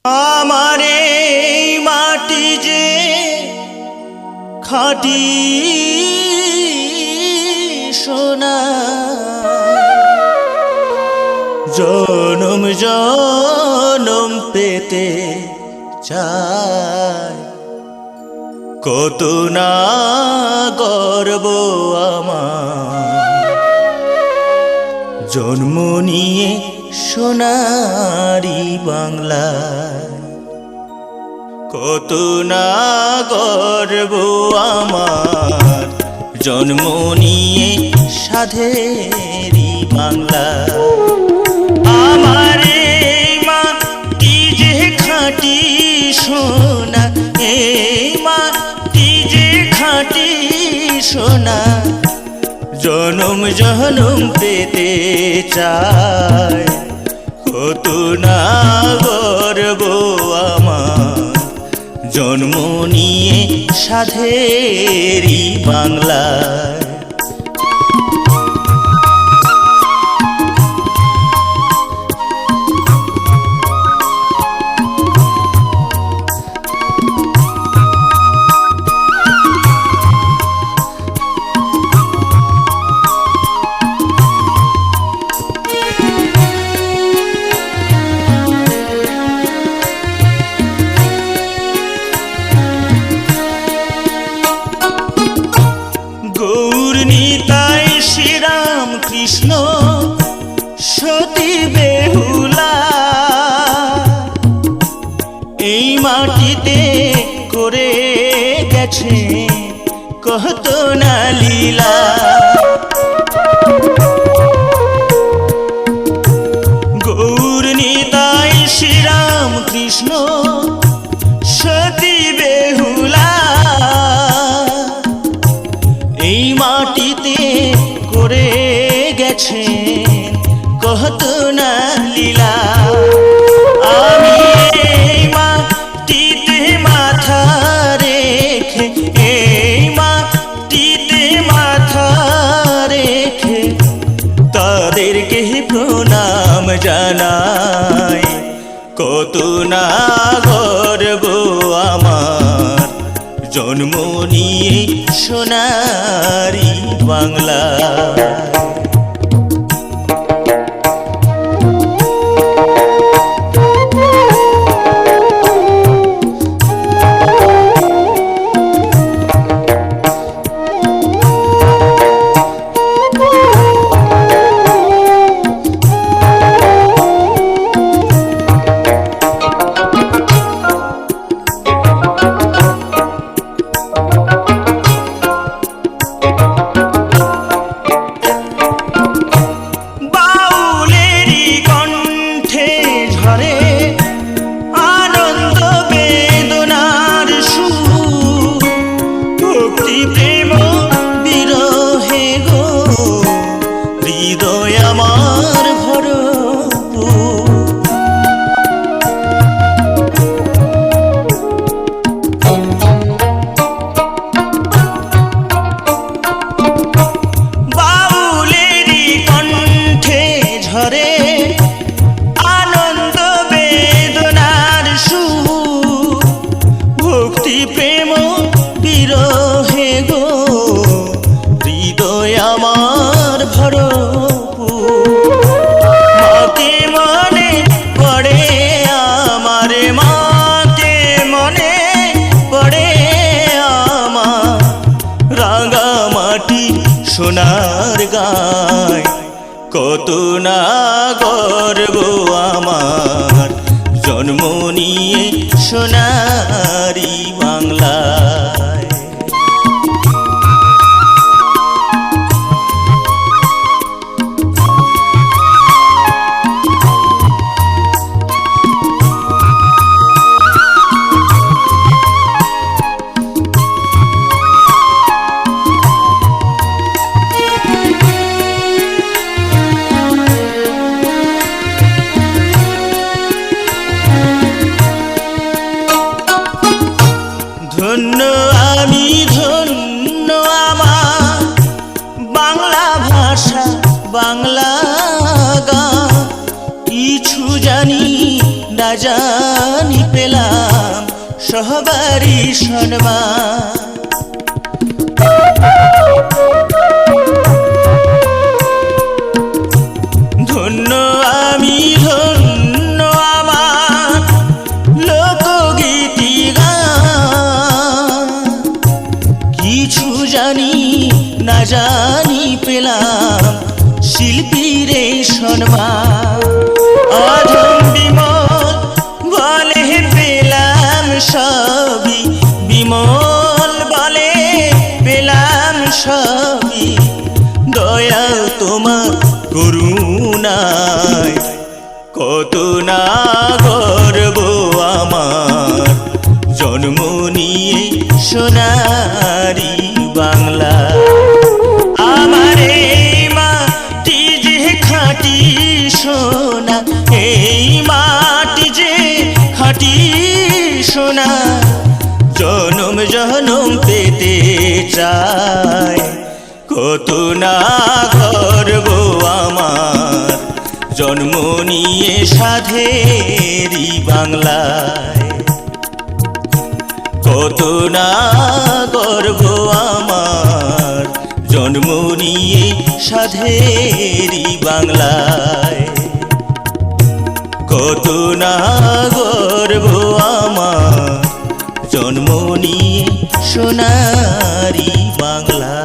আমার এই মাটি যে খাঁটি সোনা, জনম জনম পেতে চাই। কত না গর্ব আমার জন্ম নিয়ে সোনারি বাংলায়। কত না গর্ব আমার জন্ম নিয়ে সাধেরি বাংলায়। আমার এই মাটি যে খাঁটি সোনা, এই মাটি যে খাঁটি সোনা, জনম জনম পেতে চায়। কত না গর্ব আমার জন্ম নিয়ে সাধেরি বাংলায়। গৌর নিতাই শ্রীরাম কৃষ্ণ সতী বেহুলা, এই মাটিতে করে গেছে কত না লীলা। গৌর নিতাই শ্রীরাম কৃষ্ণ সতী বেহুলা, এই মাটিতে করে গেছেন কত না লীলা। আমি এই মাটিতে মাথা রেখে, এই মাটিতে মাথা রেখে তাদেরকে প্রণাম জানাই। কত না গর্ব আমার জন্ম নিয়ে সোনারি বাংলা। প্রেম বিরহে গো হৃদয় আমার ভরপুর। বাউলেরই কণ্ঠে ঝরে আনন্দ বেদনার সুর, ভক্তি প্রেম বিরহে গো হৃদয় আমার ভরপুর। মাকে মনে পড়ে আমার, মাকে মনে পড়ে আমার, রাঙা মাটি সোনার গায়। কত না গর্ব আমার জন্ম নিয়ে সোনারি বাংলায়। জানি পেলাম সবারই সম্মান। ধন্য আমি ধন্য আমার লোকগীতি গান, কিছু জানি না জানি পেলাম শিল্পীর এই সম্মান। অধম বিমল বলে পেলাম সবই, বিমল বলে পেলাম সবই, দয়া তোমার করুণায় কত না গর্ব আমার, জন্ম নিয়ে সোনারি বাংলা। আমার এই মাটি যে খাঁটি সোনা, এই মাটি যে খাঁটি সোনা, জনম জনম পেতে চায় কত না গর্ব আমার, জন্ম নিয়ে সাধেরি বাংলায়। কত না গর্ব আমার, জন্ম নিয়ে সাধেরি বাংলায়। কত না গর্ব আমার, জন্ম নিয়ে সোনারি বাংলা।